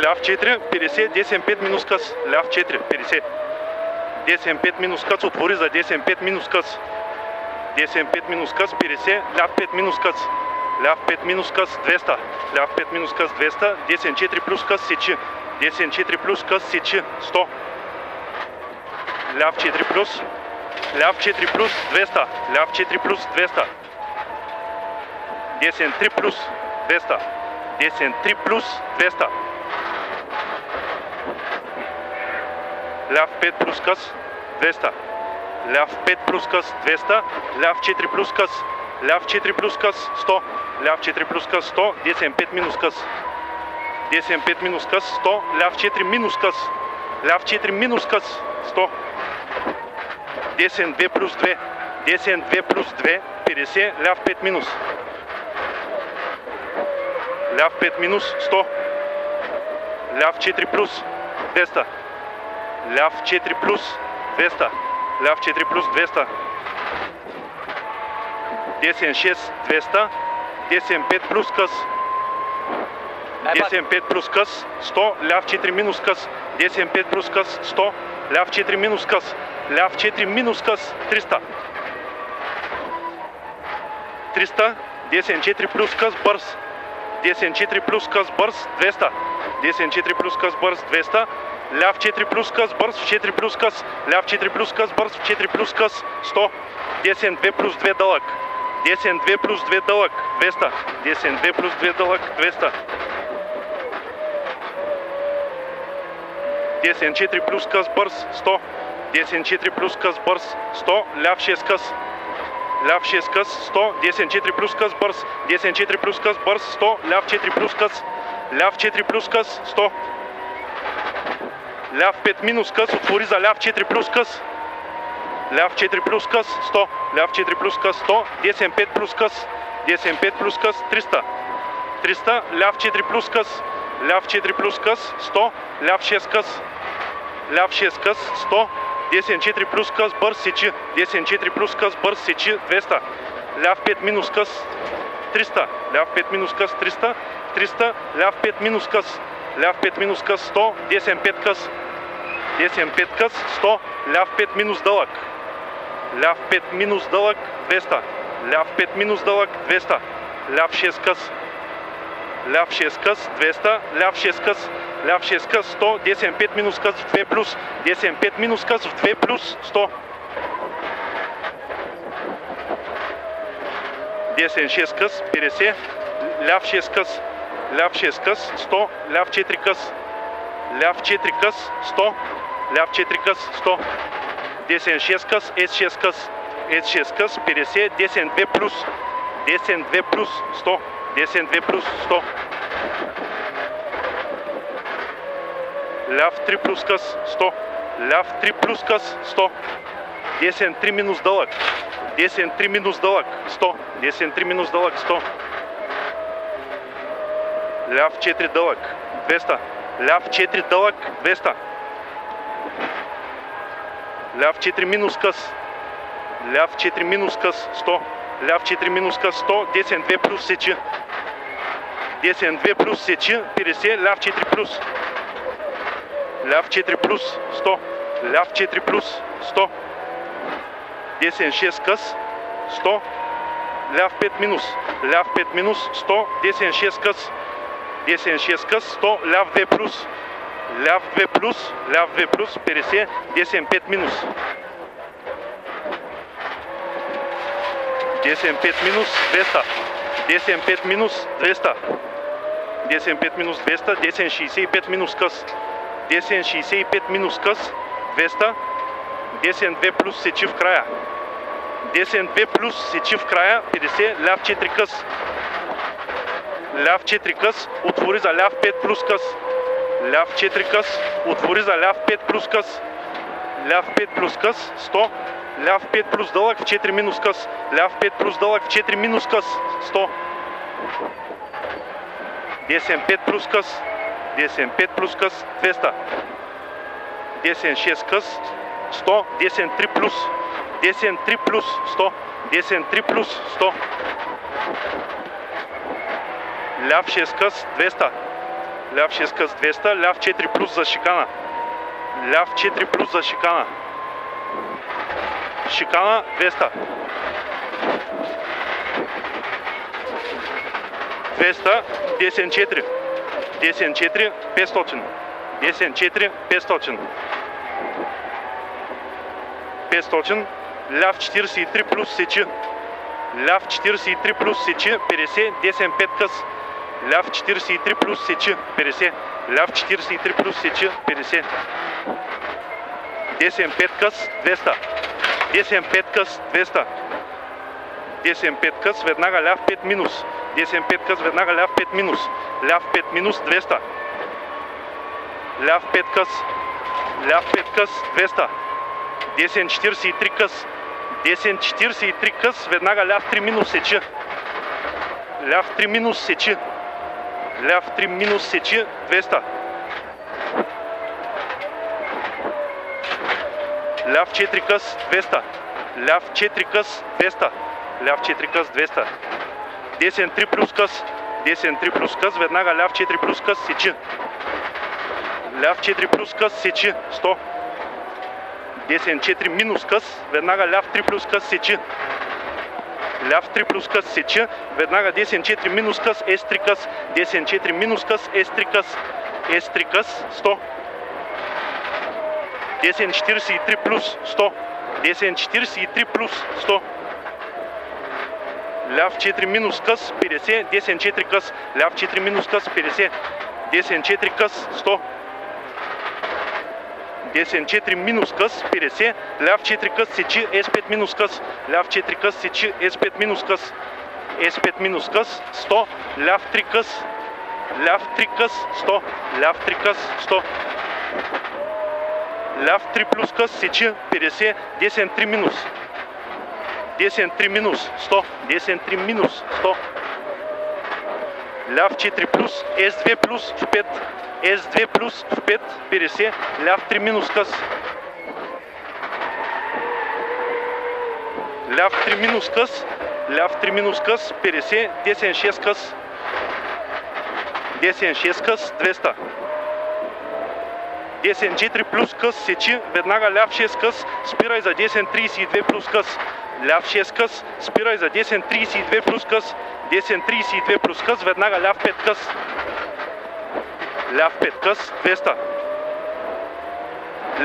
ляв 4, 50, десен 5 минус къс, ляв 4, 50. Десен 5 минус къс, отвори за десен 5 минус къс. Десен 5 минус къс, 50, ляв 5 минус къс. Ляв 5 минус къс, 200. Ляв 5 минус къс, 200. Десен 4 плюс къс, сечи. Десен 4 плюс къс, сечи, 100. Ляв 4 плюс. Ляв 4 плюс, 200. Ляв 4 плюс, 200. Десен 3 плюс, 200. Десен 3 плюс, 200. Ляв 5 плюс къс, 200. Ляв 5 плюс къс, 200. Ляв 4 плюс къс. Ляв 4 плюс къс, 100. Ляв 4 плюс къс, 100. Десен 5 минус къс. Десен 5 минус къс, 100. Ляв 4 минус къс. Ляв 4 минус къс, 100. Десен 2 плюс 2. Десен 2 плюс 2, 50. Ляв 5 минус. Ляв 5 минус, 100. Ляв 4 плюс, 200. Ляв 4 плюс, 200. Ляв 4 плюс, 200. Десен 6, 200. Десен 5 плюс къс. Десен 5 плюс къс, 100. Ляв 4 минус къс. Десен 5 плюс къс, 100. Ляв 4 минус къс. Ляв 4 минус къс, 300. 300. Десен 4 плюс къс, бърз. Десен 4 плюс къс, бърз, 200. Десен 4 плюс къс, бърз, 200. Ляв 4 плюс къс, бърз, 4 плюс къс. Ляв 4 плюс къс, бърз, 4 плюс къс, 100. Десен 2 плюс 2 дълъг. Десен 2 плюс 2 дълъг, 200. Десен 2 плюс 2 дълъг, 200. Десен 4 плюс къс, бърз, 100. Десен 4 плюс къс, бърз, 100. Ляв 6 къс. Ляв 6 къс, 100. Десен 4 плюс къс, бърз. Десен 4 плюс къс, бърз, 100. Ляв 4 плюс къс. Ляв 4 плюс къс, 100. Ляв 5 минус къс, отвори за ляв 4 плюс къс. Ляв 4 плюс къс, 100. Ляв 4 плюс къс, 100. Десен 5 плюс къс. Десен 5 плюс къс, 300. 300. Ляв 4 плюс къс. Ляв 4 плюс къс, 100. Ляв 6 къс. Ляв 6 къс, 100. Десен 4 плюс къс, бърз, сечи. Десен 4 плюс къс, бърз, сечи, 200. Ляв 5 минус къс, 300. Ляв 5 минус къс, 300. 300. Ляв 5 минус къс. Ляв 5 минус къс, 100. Десен 5 къс. Десен 5 къс, 100. Ляв 5 минус дълъг. Ляв 5 минус дълъг, 200. Ляв 5 минус дълъг, 200. Ляв 6 къс. Ляв 6 къс, 200. Ляв 6 къс. Ляв 6 къс, 100. Десен 5 минус къс, 2 плюс. Десен 5 минус къс, 2 плюс, 100. Десен 6 къс, 50. Ляв 6 къс. Ляв 6 къс, 100. Ляв 4 къс. Ляв 4 къс, 100. Ляв 4 къс, 100. Десен 6 къс, S6 къс. S6 къс, 50. Десен 2 плюс. Десен 2 плюс, 100. Десен 2 плюс, 100. Ляв 3 плюс къс, 100. Ляв 3 плюс къс, 100. Десен 3 минус дълъг. Десен 3 минус дълъг, 100. Десен 3 минус дълъг, 100. Ляв 4 дълъг, 200. Ляв 4 дълъг, 200. Ляв 4 минус къс. Ляв 4 минус къс, 100. Ляв 4 минус къс, 100. Десен 2 плюс, сечи. Десен 2 плюс, сечи, 50. Ляв 4 плюс. Ляв 4 плюс, 100. Ляв 4 плюс, 100. Десен 6 къс, 100. Ляв 5 минус. Ляв 5 минус, 100. Десен 6 къс. Десен 6 къс, 100. Ляв 2 плюс. Ляв 2 плюс. Ляв 2 плюс, 50. Десен 5 минус. Десен 5 минус, 200. Десен 5 минус, 200. Десен 5 минус, 200. Десен 65 минус къс. Десен 65 минус къс, 200. Десен 2 плюс, сечи в края. Десен 2 плюс, сечи в края, 50. Ляв 4 къс. Ляв 4 къс, отвори за ляв 5 плюс къс. Ляв 4 къс, отвори за ляв 5 плюс къс. Ляв 5 плюс къс, 100. Ляв 5 плюс дълъг в 4 минус къс. Ляв 5 плюс дълъг в 4 минус къс, 100. Десен 5 плюс къс. Десен 5 плюс къс, 200. Десен 6 къс, 100. Десен 3 плюс. Десен 3 плюс, 100. Десен 3 плюс, 100. Ляв 6 къс, 200. ляв 6 къс 200, ляв 4 плюс за шикана. Ляв 4 плюс за шикана. Шикана 200. 200, 10-4. 10-4, 500. 10-4, 500. 500, ляв 43 плюс сечи. Ляв 43 плюс сечи, 50, 10-5 къс. Ляв 43 плюс сечи, 50. Ляв 43 плюс сечи, 50. 10-5 къс, 200. 10-5 къс, 200. 10-5 къс, веднага ляв 5 минус. 10-5 къс, веднага ляв 5 минус. Ляв 5 минус, 200. Ляв 5 къс. Ляв 5 къс, 200. 10-43 къс. 10-43 къс, веднага ляв 3 минус сечи. Ляв 3 минус сечи. Ляв 3 минус сечи, 200. Ляв 4 къс, 200. Ляв 4 къс, 200. Ляв 4 къс, 200. 10-3 плюс къс. 10-3 плюс къс, веднага ляв 4 плюс къс, сечи. Ляв 4 плюс къс, сечи, 100. 10-4 минус къс, веднага ляв 3 плюс къс, сечи. Ляв 3 плюс къс, сечи, веднага 10-4 минус къс, S3 къс. 10-4 минус къс, S3 къс. S3 къс, 100. 10-43 плюс, 100. 10-43 плюс, 100. Ляв 4 минус къс, 50. 10-4 къс. Ляв 4 минус къс, 50. 10-4 къс, 100. 10-4 минус къс, 50. Ляв 4 къс, сечи, S5 минус къс. Ляв 4 къс, сечи, S5 минус къс. S5 минус къс, 100. Ляв 3 къс. Ляв 3 къс, 100. Ляв 3 къс, 100. Ляв 3 плюс къс, сечи, 50. 10-3 минус. 10-3 минус, 100. 10-3 минус, 100. Ляв 4 плюс, S2 плюс в 5. S2 плюс в 5, 50. Ляв 3 минус къс. Ляв 3 минус къс. Ляв 3 минус къс, 50. 10-6 къс. 10-6 къс, 200. 10-4 плюс къс, сечи, веднага ляв 6 къс, спирай за 10-32 плюс къс. Ляв 6 къс, спирай за 10-32 плюс къс. 10-32 плюс къс, веднага ляв 5 къс. Ляв 5 къс, 200.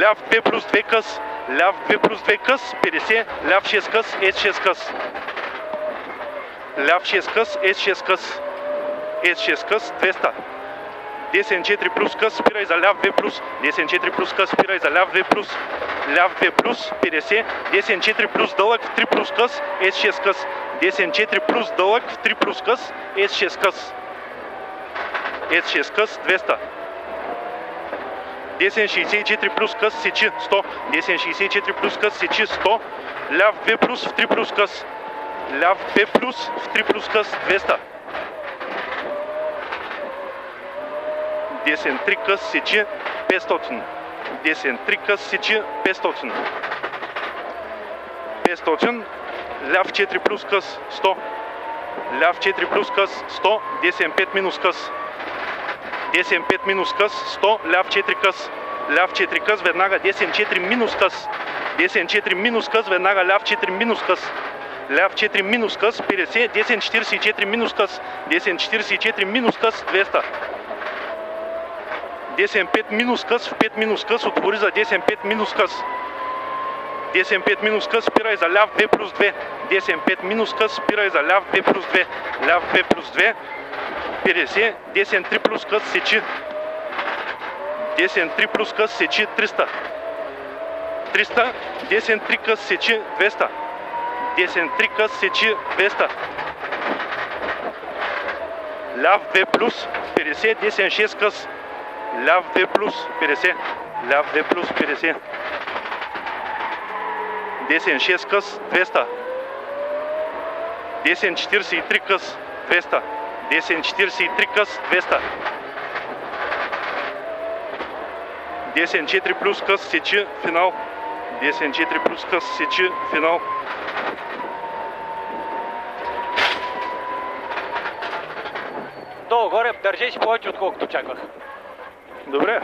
Ляв 2 плюс 2 къс. Ляв 2 плюс 2 къс, 50. Ляв 6 къс, S6 къс. Ляв 6 къс, S6 къс. S6 къс, 200. 10-4 плюс къс, спирай за ляв 2 плюс. 10-4 плюс къс, спирай за ляв 2 плюс. Ляв 2 плюс, 50. 10-4 плюс дълъг, 3 плюс къс, S6 къс. 10-4 плюс дълъг, 3 плюс къс, S6 къс. S6 къс, 200. 10-64 плюс къс, сечи, 100. 10-64 плюс къс, сечи, 100. Ляв 2 плюс в 3 плюс къс. Ляв 2 плюс в 3 плюс къс, 200. 10-3 къс, сечи, 500. 10-3 къс, сечи, 500. 500. Ляв 4 плюс къс, 100. Ляв 4 плюс къс, 100. 10-5 минус къс. 10-5 минус къс, 100. Ляв 4 къс. Ляв 4 къс, веднага 10-4 минус къс. 10-4 минус къс, веднага ляв 4 минус къс. Ляв 4 минус къс, 50. 10-44 минус къс. 10-44 минус къс, 200. 10-5 минус къс, в 5 минус къс, отвори за 10-5 минус къс. 10-5 минус къс, спирай за ляв 2 плюс 2. 10-5 минус къс, спирай за ляв 2 плюс 2. Ляв 2 плюс 2, 50. 10-3 плюс къс, сечи. 10-3 плюс къс, сечи, 300. 300. 10-3 къс, сечи, 200. 10-3 къс, сечи, 200. Ляв 2 плюс, 50. 10-6 къс. Ляв 2 плюс, 50. Ляв 2 плюс, 50. 10-6 къс, 200. 10-43 къс, 200. 10-43 къс, 200. 10-4 плюс къс, сечи, финал. 10-4 плюс къс, сечи, финал. Долу-горе държеше повече, отколкото очаквах. Добре.